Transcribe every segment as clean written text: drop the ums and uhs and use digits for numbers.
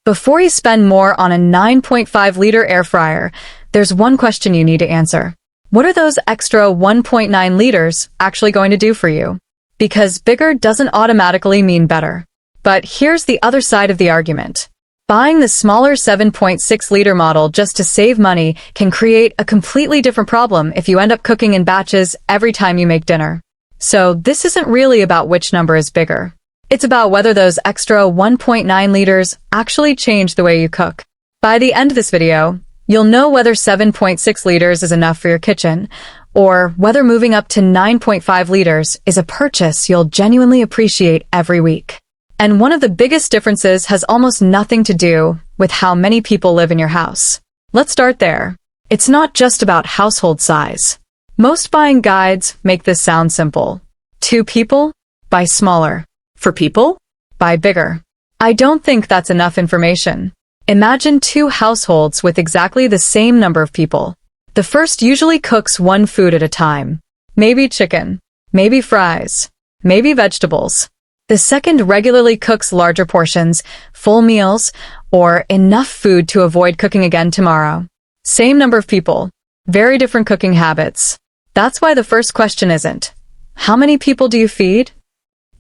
Before you spend more on a 9.5-liter air fryer, there's one question you need to answer. What are those extra 1.9 liters actually going to do for you? Because bigger doesn't automatically mean better. But here's the other side of the argument. Buying the smaller 7.6-liter model just to save money can create a completely different problem if you end up cooking in batches every time you make dinner. So this isn't really about which number is bigger. It's about whether those extra 1.9 liters actually change the way you cook. By the end of this video, you'll know whether 7.6 liters is enough for your kitchen, or whether moving up to 9.5 liters is a purchase you'll genuinely appreciate every week. And one of the biggest differences has almost nothing to do with how many people live in your house. Let's start there. It's not just about household size. Most buying guides make this sound simple. 2 people? Buy smaller. For people? Buy bigger. I don't think that's enough information. Imagine 2 households with exactly the same number of people. The first usually cooks one food at a time. Maybe chicken, maybe fries, maybe vegetables. The second regularly cooks larger portions, full meals, or enough food to avoid cooking again tomorrow. Same number of people, very different cooking habits. That's why the first question isn't, how many people do you feed?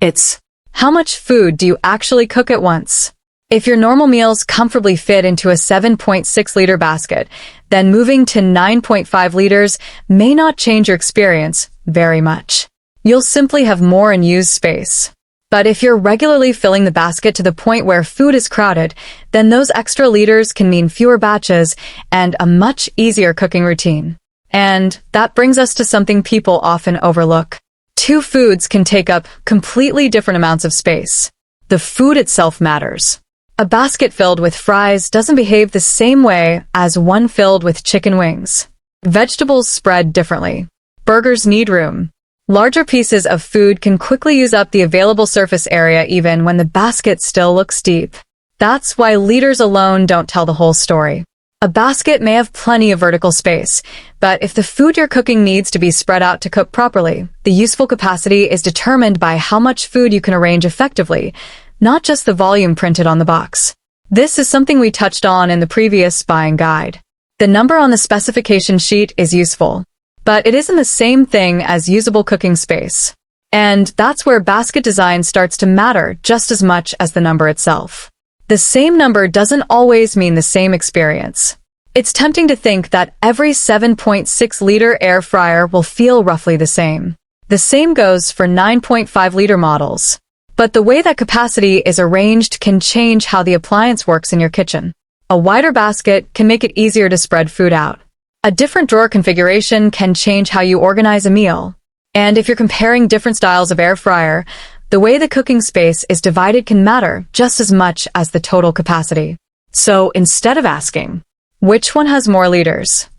It's, how much food do you actually cook at once? If your normal meals comfortably fit into a 7.6-liter basket, then moving to 9.5 liters may not change your experience very much. You'll simply have more unused space. But if you're regularly filling the basket to the point where food is crowded, then those extra liters can mean fewer batches and a much easier cooking routine. And that brings us to something people often overlook. 2 foods can take up completely different amounts of space. The food itself matters. A basket filled with fries doesn't behave the same way as one filled with chicken wings. Vegetables spread differently. Burgers need room. Larger pieces of food can quickly use up the available surface area even when the basket still looks deep. That's why liters alone don't tell the whole story. A basket may have plenty of vertical space, but if the food you're cooking needs to be spread out to cook properly, the useful capacity is determined by how much food you can arrange effectively, not just the volume printed on the box. This is something we touched on in the previous buying guide. The number on the specification sheet is useful, but it isn't the same thing as usable cooking space. And that's where basket design starts to matter just as much as the number itself. The same number doesn't always mean the same experience. It's tempting to think that every 7.6-liter air fryer will feel roughly the same. The same goes for 9.5-liter models. But the way that capacity is arranged can change how the appliance works in your kitchen. A wider basket can make it easier to spread food out. A different drawer configuration can change how you organize a meal. And if you're comparing different styles of air fryer, the way the cooking space is divided can matter just as much as the total capacity. So instead of asking, which one has more liters?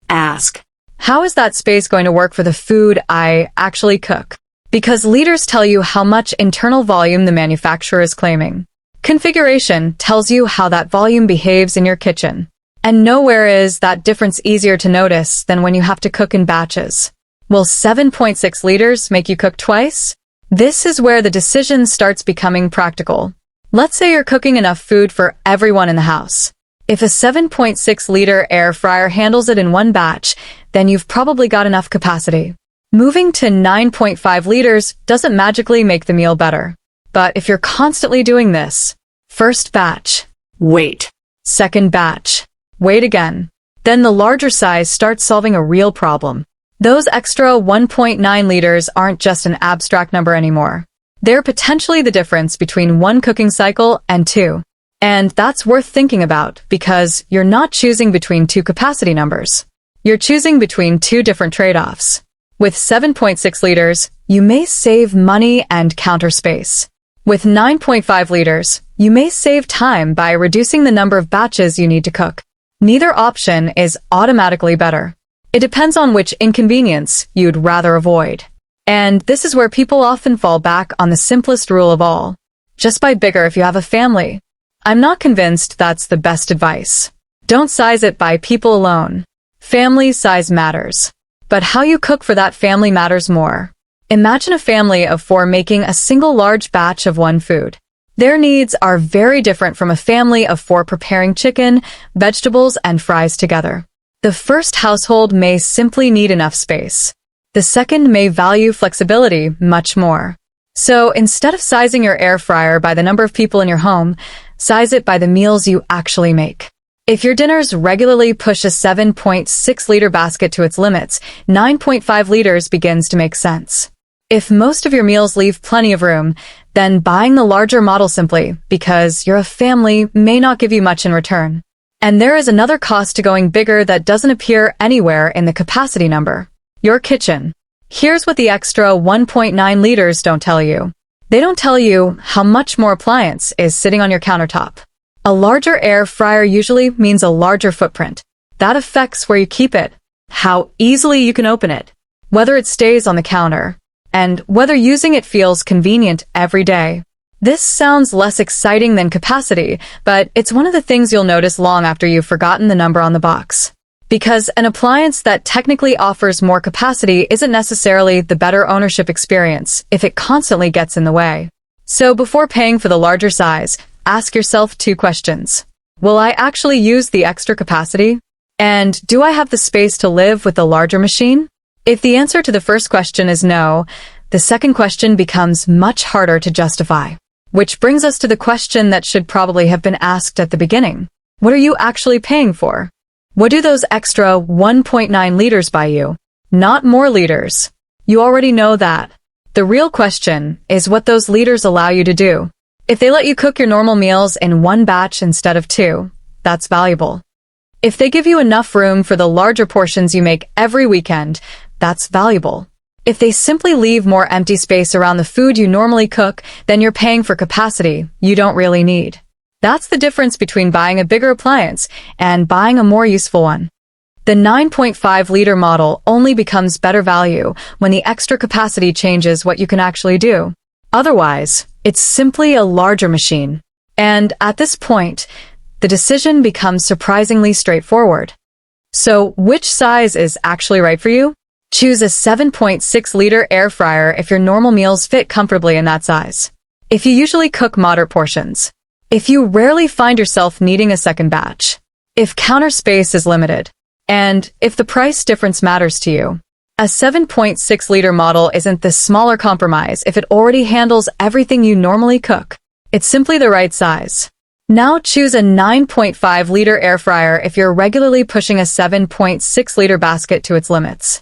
Ask, how is that space going to work for the food I actually cook? Because liters tell you how much internal volume the manufacturer is claiming. Configuration tells you how that volume behaves in your kitchen. And nowhere is that difference easier to notice than when you have to cook in batches. Will 7.6 liters make you cook twice? This is where the decision starts becoming practical. Let's say you're cooking enough food for everyone in the house. If a 7.6-liter air fryer handles it in one batch, then you've probably got enough capacity. Moving to 9.5 liters doesn't magically make the meal better. But if you're constantly doing this, first batch, wait. Second batch, wait again. Then the larger size starts solving a real problem. Those extra 1.9 liters aren't just an abstract number anymore. They're potentially the difference between one cooking cycle and 2. And that's worth thinking about because you're not choosing between 2 capacity numbers. You're choosing between 2 different trade-offs. With 7.6 liters, you may save money and counter space. With 9.5 liters, you may save time by reducing the number of batches you need to cook. Neither option is automatically better. It depends on which inconvenience you'd rather avoid. And this is where people often fall back on the simplest rule of all. Just buy bigger if you have a family. I'm not convinced that's the best advice. Don't size it by people alone. Family size matters. But how you cook for that family matters more. Imagine a family of 4 making a single large batch of one food. Their needs are very different from a family of 4 preparing chicken, vegetables, and fries together. The first household may simply need enough space. The second may value flexibility much more. So instead of sizing your air fryer by the number of people in your home, size it by the meals you actually make. If your dinners regularly push a 7.6-liter basket to its limits, 9.5 liters begins to make sense. If most of your meals leave plenty of room, then buying the larger model simply because you're a family may not give you much in return. And there is another cost to going bigger that doesn't appear anywhere in the capacity number. Your kitchen. Here's what the extra 1.9 liters don't tell you. They don't tell you how much more appliance is sitting on your countertop. A larger air fryer usually means a larger footprint. That affects where you keep it, how easily you can open it, whether it stays on the counter, and whether using it feels convenient every day. This sounds less exciting than capacity, but it's one of the things you'll notice long after you've forgotten the number on the box. Because an appliance that technically offers more capacity isn't necessarily the better ownership experience if it constantly gets in the way. So before paying for the larger size, ask yourself 2 questions. Will I actually use the extra capacity? And do I have the space to live with the larger machine? If the answer to the first question is no, the second question becomes much harder to justify. Which brings us to the question that should probably have been asked at the beginning. What are you actually paying for? What do those extra 1.9 liters buy you? Not more liters. You already know that. The real question is what those liters allow you to do. If they let you cook your normal meals in 1 batch instead of 2, that's valuable. If they give you enough room for the larger portions you make every weekend, that's valuable. If they simply leave more empty space around the food you normally cook, then you're paying for capacity you don't really need. That's the difference between buying a bigger appliance and buying a more useful one. The 9.5-liter model only becomes better value when the extra capacity changes what you can actually do. Otherwise, it's simply a larger machine. And at this point, the decision becomes surprisingly straightforward. So, which size is actually right for you? Choose a 7.6-liter air fryer if your normal meals fit comfortably in that size. If you usually cook moderate portions. If you rarely find yourself needing a second batch. If counter space is limited. And if the price difference matters to you. A 7.6-liter model isn't the smaller compromise if it already handles everything you normally cook. It's simply the right size. Now choose a 9.5-liter air fryer if you're regularly pushing a 7.6-liter basket to its limits.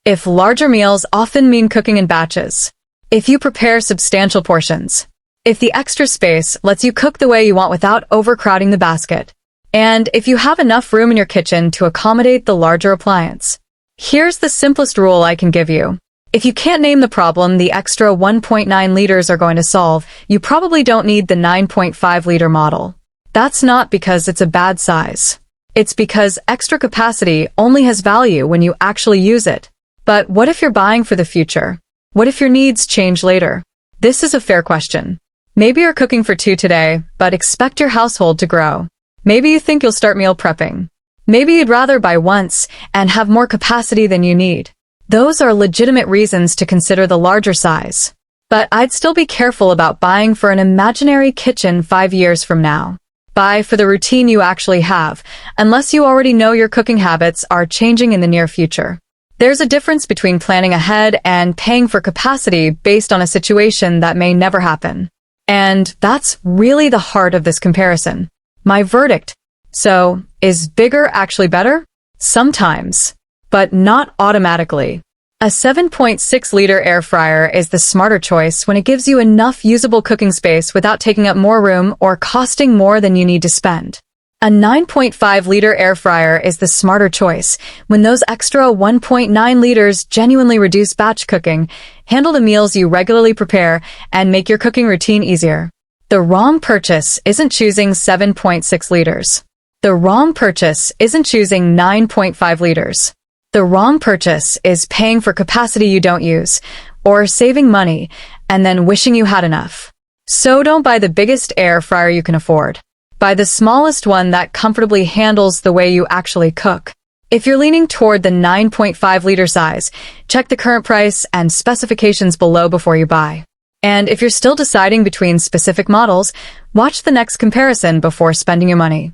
If larger meals often mean cooking in batches. If you prepare substantial portions. If the extra space lets you cook the way you want without overcrowding the basket. And if you have enough room in your kitchen to accommodate the larger appliance. Here's the simplest rule I can give you. If you can't name the problem the extra 1.9 liters are going to solve, you probably don't need the 9.5-liter model. That's not because it's a bad size. It's because extra capacity only has value when you actually use it. But what if you're buying for the future? What if your needs change later? This is a fair question. Maybe you're cooking for 2 today, but expect your household to grow. Maybe you think you'll start meal prepping. Maybe you'd rather buy once and have more capacity than you need. Those are legitimate reasons to consider the larger size. But I'd still be careful about buying for an imaginary kitchen 5 years from now. Buy for the routine you actually have, unless you already know your cooking habits are changing in the near future. There's a difference between planning ahead and paying for capacity based on a situation that may never happen. And that's really the heart of this comparison. My verdict. So, is bigger actually better? Sometimes, but not automatically. A 7.6-liter air fryer is the smarter choice when it gives you enough usable cooking space without taking up more room or costing more than you need to spend. A 9.5-liter air fryer is the smarter choice when those extra 1.9 liters genuinely reduce batch cooking, handle the meals you regularly prepare, and make your cooking routine easier. The wrong purchase isn't choosing 7.6 liters. The wrong purchase isn't choosing 9.5 liters. The wrong purchase is paying for capacity you don't use, or saving money, and then wishing you had enough. So don't buy the biggest air fryer you can afford. Buy the smallest one that comfortably handles the way you actually cook. If you're leaning toward the 9.5-liter size, check the current price and specifications below before you buy. And if you're still deciding between specific models, watch the next comparison before spending your money.